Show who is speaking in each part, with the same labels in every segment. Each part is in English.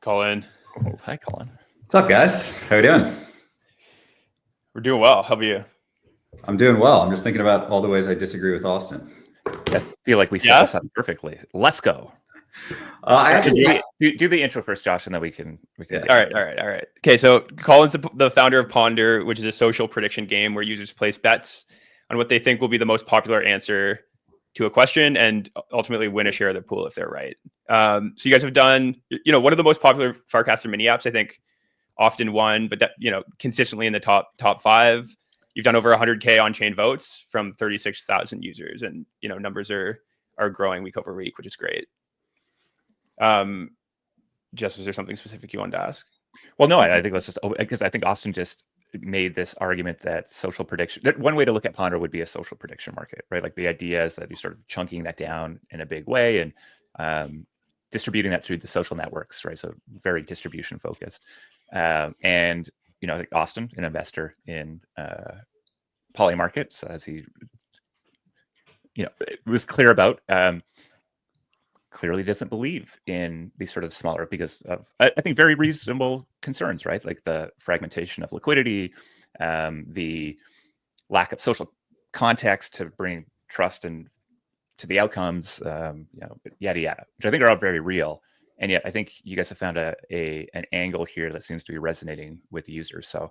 Speaker 1: Colin.
Speaker 2: Oh, hi, Colin.
Speaker 3: What's up, guys? How you doing?
Speaker 1: We're doing well. How are you?
Speaker 3: I'm doing well. I'm just thinking about all the ways I disagree with Austin.
Speaker 2: I feel like we set this up perfectly. Let's go.
Speaker 3: I actually
Speaker 2: do the intro first, Josh, and then we can.
Speaker 1: Yeah. All right. Okay, so Colin's the founder of Ponder, which is a social prediction game where users place bets on what they think will be the most popular answer to a question and ultimately win a share of the pool if they're right. So you guys have done, one of the most popular Farcaster mini apps, I think, often won, but consistently in the top five. You've done over 100K on-chain votes from 36,000 users, and numbers are growing week over week, which is great. Jess, was there something specific you wanted to ask?
Speaker 2: Well, no, I think let's just, because I think Austin just made this argument that social prediction, one way to look at Ponder would be a social prediction market, right? Like the idea is that you're sort of chunking that down in a big way and distributing that through the social networks, right? So very distribution focused. And, I think Austin, an investor in Poly Markets, as he, was clear about, clearly doesn't believe in these sort of smaller, because of, I think, very reasonable concerns, right? Like the fragmentation of liquidity, the lack of social context to bring trust and to the outcomes, yada yada, which I think are all very real. And yet, I think you guys have found an angle here that seems to be resonating with users. So,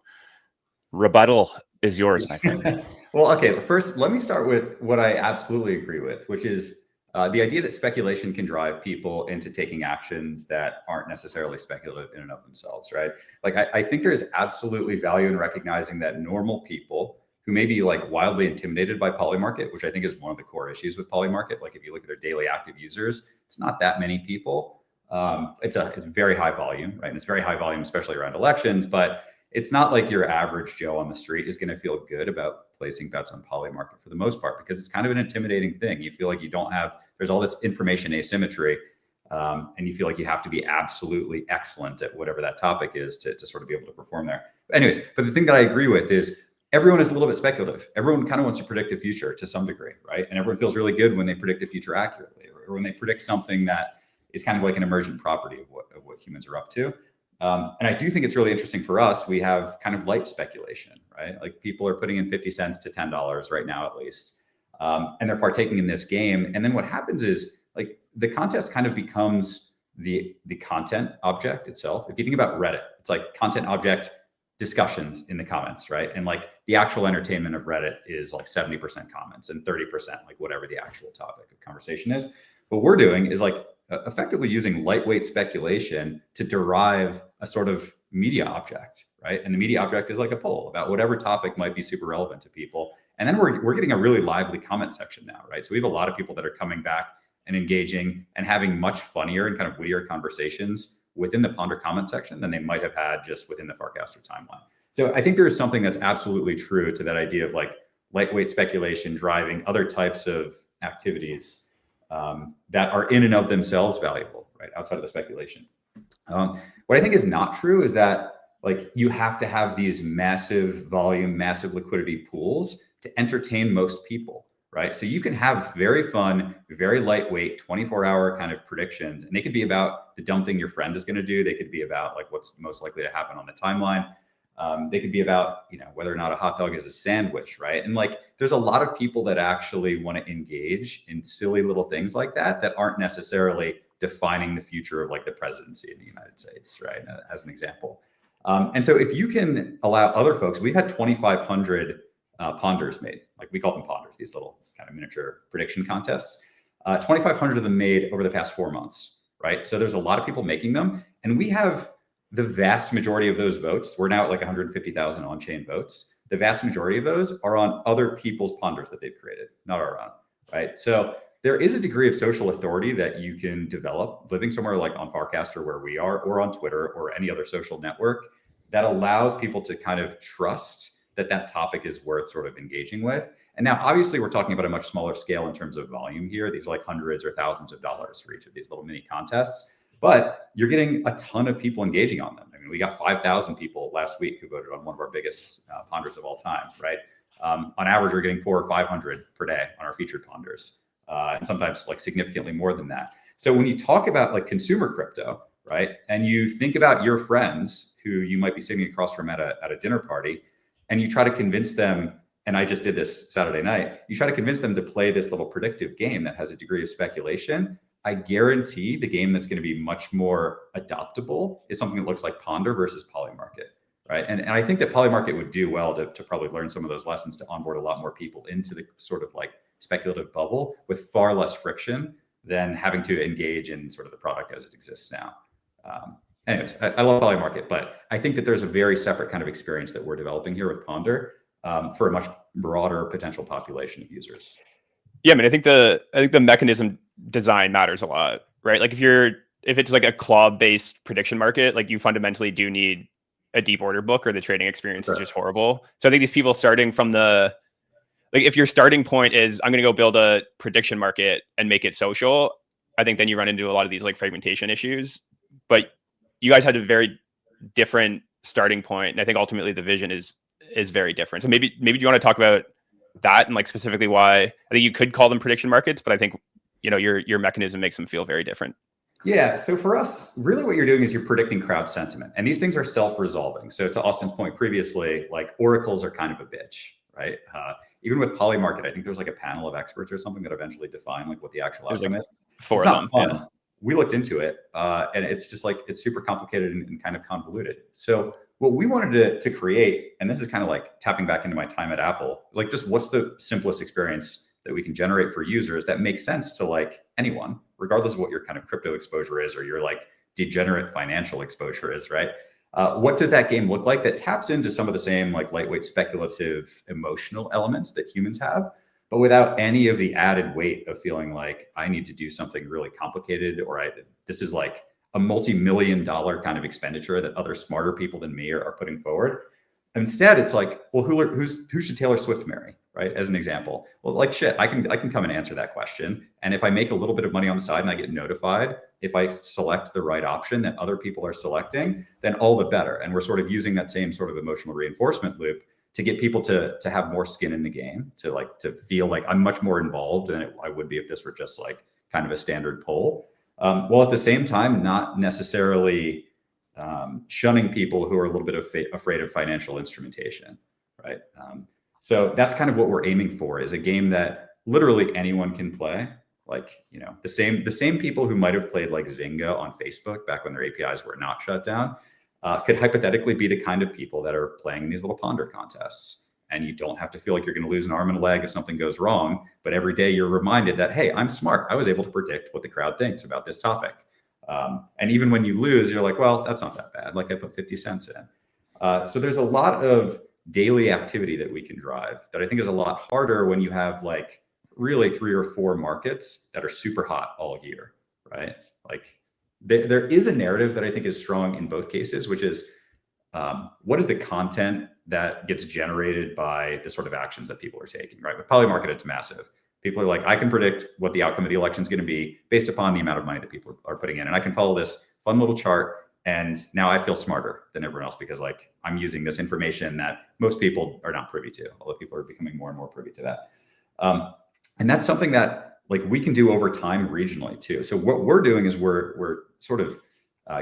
Speaker 2: rebuttal is yours, my friend.
Speaker 3: Well, okay. First, let me start with what I absolutely agree with, which is the idea that speculation can drive people into taking actions that aren't necessarily speculative in and of themselves, right? Like, I think there is absolutely value in recognizing that normal people who may be like wildly intimidated by Polymarket, which I think is one of the core issues with Polymarket. Like, if you look at their daily active users, it's not that many people. It's very high volume, right? And it's very high volume, especially around elections, but it's not like your average Joe on the street is going to feel good about placing bets on Polymarket for the most part, because it's kind of an intimidating thing. You feel like there's all this information asymmetry, and you feel like you have to be absolutely excellent at whatever that topic is to sort of be able to perform there. But anyways, but the thing that I agree with is everyone is a little bit speculative. Everyone kind of wants to predict the future to some degree, right? And everyone feels really good when they predict the future accurately, or when they predict something that is kind of like an emergent property of what humans are up to. And I do think it's really interesting for us. We have kind of light speculation, right? Like, people are putting in 50 cents to $10 right now, at least. And they're partaking in this game. And then what happens is, like, the contest kind of becomes the content object itself. If you think about Reddit, it's like content object discussions in the comments, right? And like the actual entertainment of Reddit is like 70% comments and 30% like whatever the actual topic of conversation is. What we're doing is like effectively using lightweight speculation to derive a sort of media object, right? And the media object is like a poll about whatever topic might be super relevant to people. And then we're getting a really lively comment section now, right? So we have a lot of people that are coming back and engaging and having much funnier and kind of wittier conversations within the Ponder comment section than they might have had just within the Farcaster timeline. So I think there is something that's absolutely true to that idea of like lightweight speculation driving other types of activities that are in and of themselves valuable, right? Outside of the speculation. What I think is not true is that like you have to have these massive volume, massive liquidity pools to entertain most people, right? So you can have very fun, very lightweight, 24-hour kind of predictions, and they could be about the dumb thing your friend is going to do. They could be about like what's most likely to happen on the timeline. They could be about, whether or not a hot dog is a sandwich, right? And like, there's a lot of people that actually want to engage in silly little things like that aren't necessarily defining the future of like the presidency in the United States, right? As an example. And so if you can allow other folks, we've had 2,500 ponders made, like we call them ponders, these little kind of miniature prediction contests, 2,500 of them made over the past 4 months, right? So there's a lot of people making them, and we have the vast majority of those votes. We're now at like 150,000 on-chain votes. The vast majority of those are on other people's ponders that they've created, not our own, right? So there is a degree of social authority that you can develop living somewhere like on Farcaster where we are, or on Twitter or any other social network, that allows people to kind of trust that topic is worth sort of engaging with. And now, obviously, we're talking about a much smaller scale in terms of volume here. These are like hundreds or thousands of dollars for each of these little mini contests. But you're getting a ton of people engaging on them. I mean, we got 5,000 people last week who voted on one of our biggest ponders of all time, right? On average, we're getting 400 or 500 per day on our featured ponders, and sometimes like significantly more than that. So when you talk about like consumer crypto, right? And you think about your friends who you might be sitting across from at a dinner party, and you try to convince them, and I just did this Saturday night, you try to convince them to play this little predictive game that has a degree of speculation. I guarantee the game that's going to be much more adoptable is something that looks like Ponder versus Polymarket, right? And I think that Polymarket would do well to probably learn some of those lessons to onboard a lot more people into the sort of like speculative bubble with far less friction than having to engage in sort of the product as it exists now. Anyways, I love Polymarket, but I think that there's a very separate kind of experience that we're developing here with Ponder for a much broader potential population of users.
Speaker 1: Yeah, I mean, I think the mechanism design matters a lot, right? Like if it's like a claw-based prediction market, like you fundamentally do need a deep order book, or the trading experience is just horrible. So I think these people starting from like if your starting point is I'm going to go build a prediction market and make it social, I think then you run into a lot of these like fragmentation issues. But you guys had a very different starting point, and I think ultimately the vision is very different. So maybe do you want to talk about that and like specifically why I think you could call them prediction markets, but I think your mechanism makes them feel very different.
Speaker 3: Yeah. So for us, really what you're doing is you're predicting crowd sentiment, and these things are self-resolving. So to Austin's point previously, like oracles are kind of a bitch, right? Even with Polymarket, I think there's like a panel of experts or something that eventually define like what the actual outcome is.
Speaker 1: Four
Speaker 3: it's
Speaker 1: of
Speaker 3: not
Speaker 1: them.
Speaker 3: fun.
Speaker 1: Yeah.
Speaker 3: We looked into it, and it's just like it's super complicated and kind of convoluted. So what we wanted to create, and this is kind of like tapping back into my time at Apple, like just what's the simplest experience that we can generate for users that makes sense to like anyone, regardless of what your kind of crypto exposure is or your like degenerate financial exposure is, right? What does that game look like that taps into some of the same like lightweight speculative emotional elements that humans have, but without any of the added weight of feeling like I need to do something really complicated, or this is like a multi-million-dollar kind of expenditure that other smarter people than me are putting forward. Instead, it's like, well, who should Taylor Swift marry, right? As an example. Well, like shit, I can come and answer that question. And if I make a little bit of money on the side and I get notified, if I select the right option that other people are selecting, then all the better. And we're sort of using that same sort of emotional reinforcement loop to get people to have more skin in the game, to feel like I'm much more involved than I would be if this were just like kind of a standard poll. While at the same time, not necessarily shunning people who are a little bit afraid of financial instrumentation, right? So that's kind of what we're aiming for, is a game that literally anyone can play. Like, the same people who might have played like Zynga on Facebook back when their APIs were not shut down could hypothetically be the kind of people that are playing in these little Ponder contests. And you don't have to feel like you're going to lose an arm and a leg if something goes wrong. But every day you're reminded that, hey, I'm smart. I was able to predict what the crowd thinks about this topic. And even when you lose, you're like, well, that's not that bad. Like I put 50 cents in. So there's a lot of daily activity that we can drive that I think is a lot harder when you have like really 3 or 4 markets that are super hot all year, right? Like there is a narrative that I think is strong in both cases, which is what is the content that gets generated by the sort of actions that people are taking, right? With Polymarket, it's massive. People are like, I can predict what the outcome of the election is going to be based upon the amount of money that people are putting in. And I can follow this fun little chart. And now I feel smarter than everyone else because like I'm using this information that most people are not privy to, although people are becoming more and more privy to that. And that's something that like we can do over time regionally too. So what we're doing is we're sort of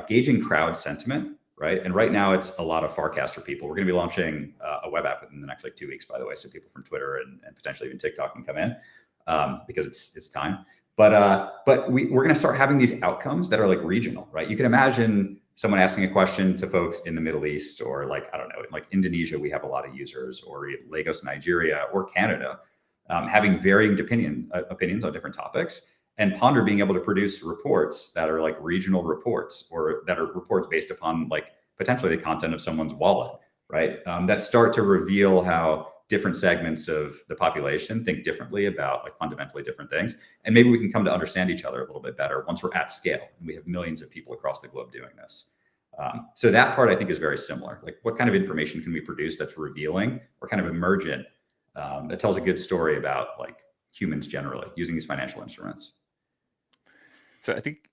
Speaker 3: gauging crowd sentiment, right? And right now it's a lot of Farcaster people. We're going to be launching a web app within the next like 2 weeks, by the way. So people from Twitter and potentially even TikTok can come in because it's time. But we're going to start having these outcomes that are like regional, right? You can imagine someone asking a question to folks in the Middle East, or like, I don't know, like Indonesia, we have a lot of users, or Lagos, Nigeria, or Canada, having varying opinions on different topics. And Ponder being able to produce reports that are like regional reports, or that are reports based upon like potentially the content of someone's wallet, right? That start to reveal how different segments of the population think differently about like fundamentally different things. And maybe we can come to understand each other a little bit better once we're at scale and we have millions of people across the globe doing this. So that part I think is very similar. Like what kind of information can we produce that's revealing or kind of emergent, that tells a good story about like humans generally using these financial instruments.
Speaker 2: So I think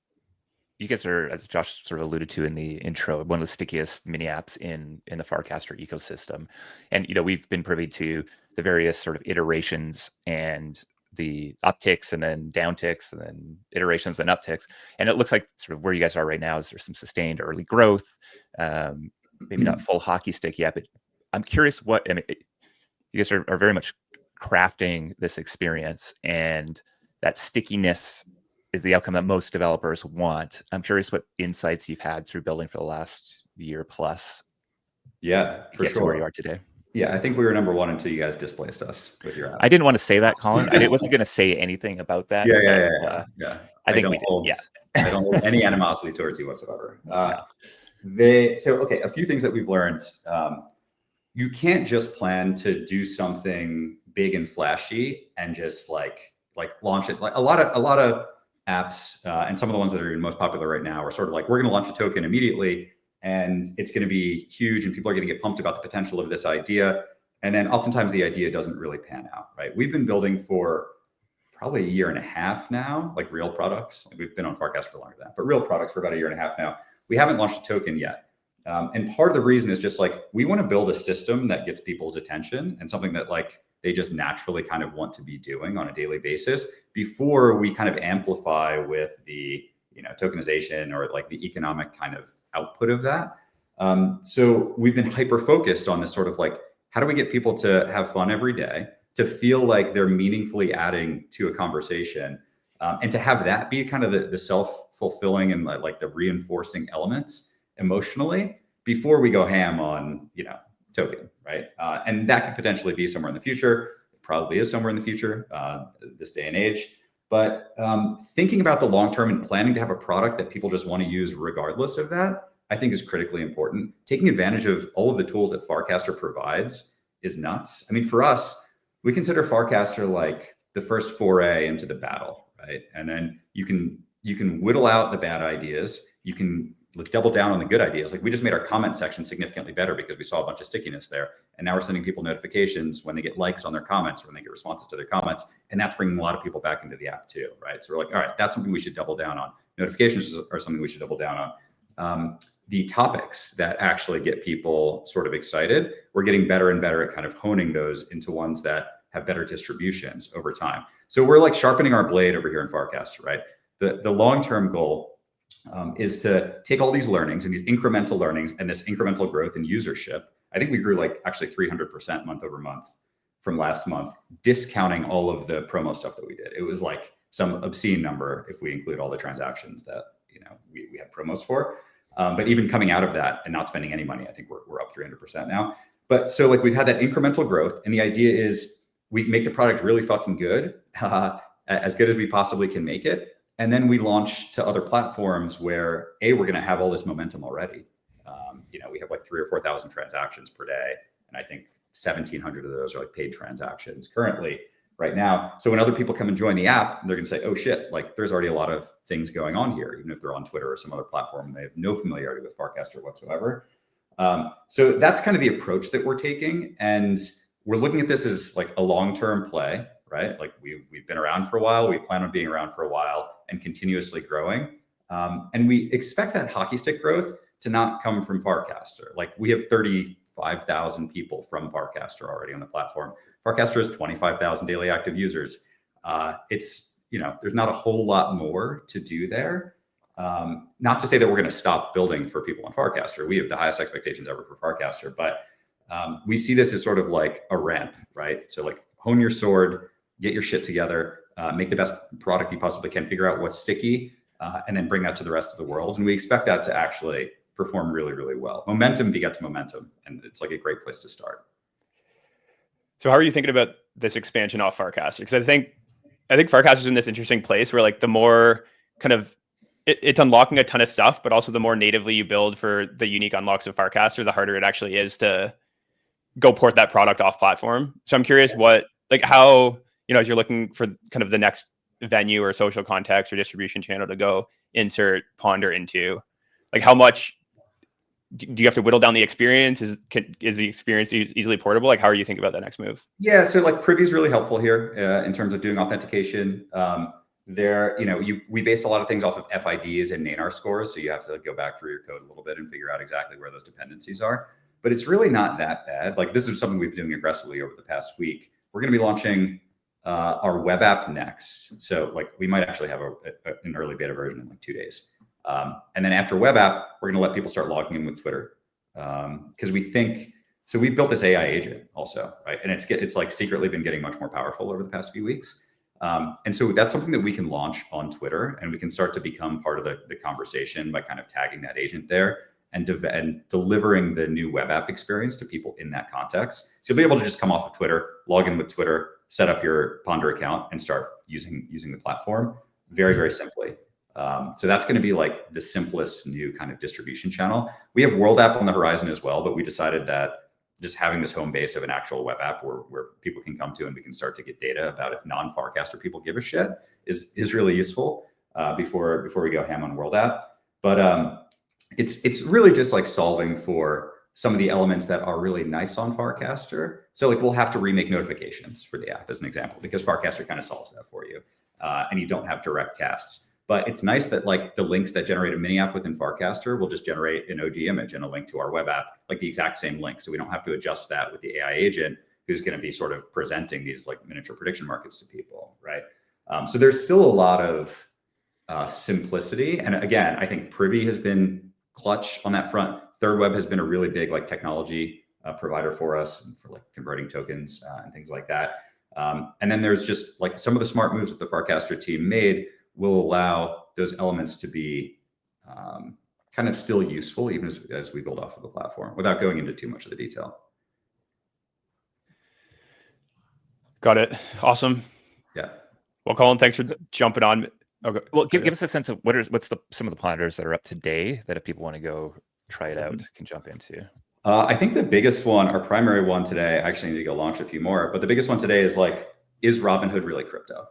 Speaker 2: you guys are, as Josh sort of alluded to in the intro, one of the stickiest mini apps in the Farcaster ecosystem. And, we've been privy to the various sort of iterations and the upticks and then downticks and then iterations and upticks. And it looks like sort of where you guys are right now is there's some sustained early growth, maybe not full hockey stick yet, but I'm curious you guys are very much crafting this experience, and that stickiness is the outcome that most developers want. I'm curious what insights you've had through building for the last year plus.
Speaker 3: Yeah, for
Speaker 2: get
Speaker 3: sure.
Speaker 2: to where you are today.
Speaker 3: Yeah, I think we were number one until you guys displaced us with your app.
Speaker 2: I didn't want to say that, Colin. I wasn't going to say anything about that.
Speaker 3: Yeah.
Speaker 2: I think we did.
Speaker 3: I don't hold any animosity towards you whatsoever. Okay, a few things that we've learned. You can't just plan to do something big and flashy and just like launch it. Like a lot of apps, and some of the ones that are most popular right now are sort of like, we're going to launch a token immediately, and it's going to be huge, and people are going to get pumped about the potential of this idea. And then oftentimes the idea doesn't really pan out, right? We've been building for probably a year and a half now, like real products. Like we've been on Farcast for longer than that, but real products for about a year and a half now. We haven't launched a token yet. And part of the reason is just like, we want to build a system that gets people's attention and something that like they just naturally kind of want to be doing on a daily basis before we kind of amplify with the, tokenization or like the economic kind of output of that. So we've been hyper focused on this sort of like, how do we get people to have fun every day, to feel like they're meaningfully adding to a conversation, and to have that be kind of the self-fulfilling and like the reinforcing elements emotionally before we go ham on, token, right? And that could potentially be somewhere in the future. It probably is somewhere in the future, this day and age. But thinking about the long term and planning to have a product that people just want to use regardless of that, I think is critically important. Taking advantage of all of the tools that Farcaster provides is nuts. I mean, for us, we consider Farcaster like the first foray into the battle, right? And then you can whittle out the bad ideas. You can double down on the good ideas. Like we just made our comment section significantly better because we saw a bunch of stickiness there. And now we're sending people notifications when they get likes on their comments or when they get responses to their comments. And that's bringing a lot of people back into the app too, right? So we're like, all right, that's something we should double down on. Notifications are something we should double down on. The topics that actually get people sort of excited, we're getting better and better at kind of honing those into ones that have better distributions over time. So we're like sharpening our blade over here in Farcaster, right? The long-term goal is to take all these learnings and these incremental learnings and this incremental growth in usership. I think we grew like actually 300% month over month from last month, discounting all of the promo stuff that we did. It was like some obscene number if we include all the transactions that we had promos for. But even coming out of that and not spending any money, I think we're up 300% now. But so like we've had that incremental growth, and the idea is we make the product really fucking good, as good as we possibly can make it. And then we launch to other platforms where we're going to have all this momentum already. We have like 3,000 or 4,000 transactions per day. And I think 1,700 of those are like paid transactions currently right now. So when other people come and join the app, they're going to say, oh shit, like there's already a lot of things going on here, even if they're on Twitter or some other platform, and they have no familiarity with Farcaster whatsoever. So that's kind of the approach that we're taking. And we're looking at this as like a long-term play, right? Like we've been around for a while. We plan on being around for a while and continuously growing. And we expect that hockey stick growth to not come from Farcaster. Like we have 35,000 people from Farcaster already on the platform. Farcaster has 25,000 daily active users. It's, there's not a whole lot more to do there. Not to say that we're going to stop building for people on Farcaster. We have the highest expectations ever for Farcaster, but we see this as sort of like a ramp, right? So like hone your sword, get your shit together, make the best product you possibly can, figure out what's sticky, and then bring that to the rest of the world. And we expect that to actually perform really, really well. Momentum begets momentum, and it's like a great place to start.
Speaker 1: So how are you thinking about this expansion off Farcaster? Because I think Farcaster's in this interesting place where like the more kind of it's unlocking a ton of stuff, but also the more natively you build for the unique unlocks of Farcaster, the harder it actually is to go port that product off platform. So I'm curious how, as you're looking for kind of the next venue or social context or distribution channel to go insert Ponder into, like how much do you have to whittle down the experience? Is the experience easily portable? Like how are you thinking about that next move?
Speaker 3: Yeah, so like Privy is really helpful here in terms of doing authentication. We base a lot of things off of FIDs and NANAR scores, so you have to go back through your code a little bit and figure out exactly where those dependencies are. But it's really not that bad. Like this is something we've been doing aggressively over the past week. We're going to be launching our web app next. So like we might actually have an early beta version in like 2 days. And then after web app, we're going to let people start logging in with Twitter. Because we think, so we've built this AI agent also, right? And it's like secretly been getting much more powerful over the past few weeks. And so that's something that we can launch on Twitter, and we can start to become part of the conversation by kind of tagging that agent there and delivering the new web app experience to people in that context. So you'll be able to just come off of Twitter, log in with Twitter, set up your Ponder account, and start using the platform very, very simply. So that's going to be like the simplest new kind of distribution channel. We have World App on the horizon as well, but we decided that just having this home base of an actual web app where people can come to and we can start to get data about if non-Farcaster people give a shit is really useful before we go ham on World App. But it's really just like solving for some of the elements that are really nice on Farcaster. So like we'll have to remake notifications for the app as an example, because Farcaster kind of solves that for you, and you don't have direct casts. But it's nice that like the links that generate a mini app within Farcaster will just generate an OG image and a link to our web app, like the exact same link. So we don't have to adjust that with the AI agent who's going to be sort of presenting these like miniature prediction markets to people, right? So there's still a lot of simplicity. And again, I think Privy has been clutch on that front. Third Web has been a really big like technology provider for us for like converting tokens and things like that. And then there's just like some of the smart moves that the Farcaster team made will allow those elements to be kind of still useful even as we build off of the platform without going into too much of the detail.
Speaker 1: Got it. Awesome.
Speaker 3: Yeah.
Speaker 1: Well, Colin, thanks for jumping on.
Speaker 2: Okay. Well, give us a sense of what's some of the ponders that are up today that if people want to go try it out can jump into.
Speaker 3: I think the biggest one, our primary one today, I actually need to go launch a few more, but the biggest one today is like, is Robinhood really crypto?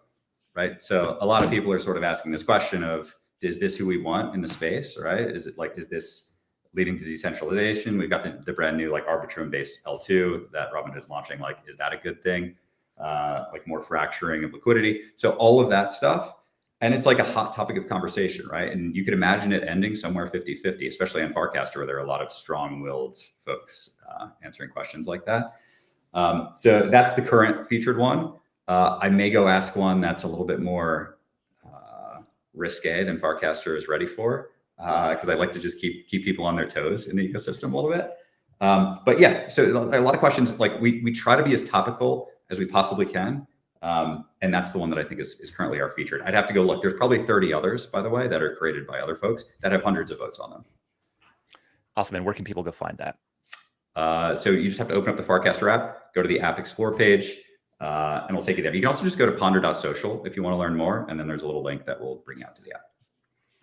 Speaker 3: Right. So a lot of people are sort of asking this question of, is this who we want in the space? Right. Is it like, is this leading to decentralization? We've got the brand new like Arbitrum based L2 that Robinhood is launching. Like, is that a good thing? Like more fracturing of liquidity. So all of that stuff. And it's like a hot topic of conversation, right? And you could imagine it ending somewhere 50-50, especially on Farcaster, where there are a lot of strong-willed folks answering questions like that. So that's the current featured one. I may go ask one that's a little bit more risque than Farcaster is ready for, because I like to just keep people on their toes in the ecosystem a little bit. But yeah, so a lot of questions. Like we try to be as topical as we possibly can. And that's the one that I think is currently our featured. I'd have to go look. There's probably 30 others, by the way, that are created by other folks that have hundreds of votes on them.
Speaker 2: Awesome. And where can people go find that?
Speaker 3: So you just have to open up the Farcaster app, go to the App Explore page, and it'll take you there. You can also just go to ponder.social if you want to learn more. And then there's a little link that will bring you out to the app.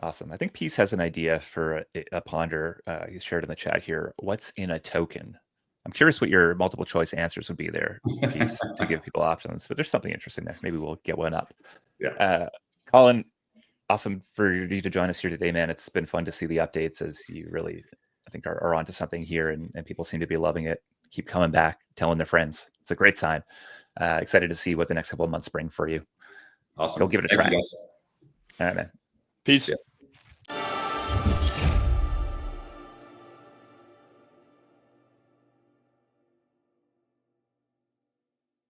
Speaker 2: Awesome. I think Peace has an idea for a ponder. He's shared in the chat here. What's in a token? I'm curious what your multiple choice answers would be there, Peace, to give people options. But there's something interesting there. Maybe we'll get one up.
Speaker 3: Yeah.
Speaker 2: Colin, awesome for you to join us here today, man. It's been fun to see the updates as you really, I think, are onto something here, and people seem to be loving it. Keep coming back, telling their friends. It's a great sign. Excited to see what the next couple of months bring for you.
Speaker 3: Awesome.
Speaker 2: Go give it a try.
Speaker 3: You,
Speaker 2: all right, man.
Speaker 1: Peace.
Speaker 3: Yeah.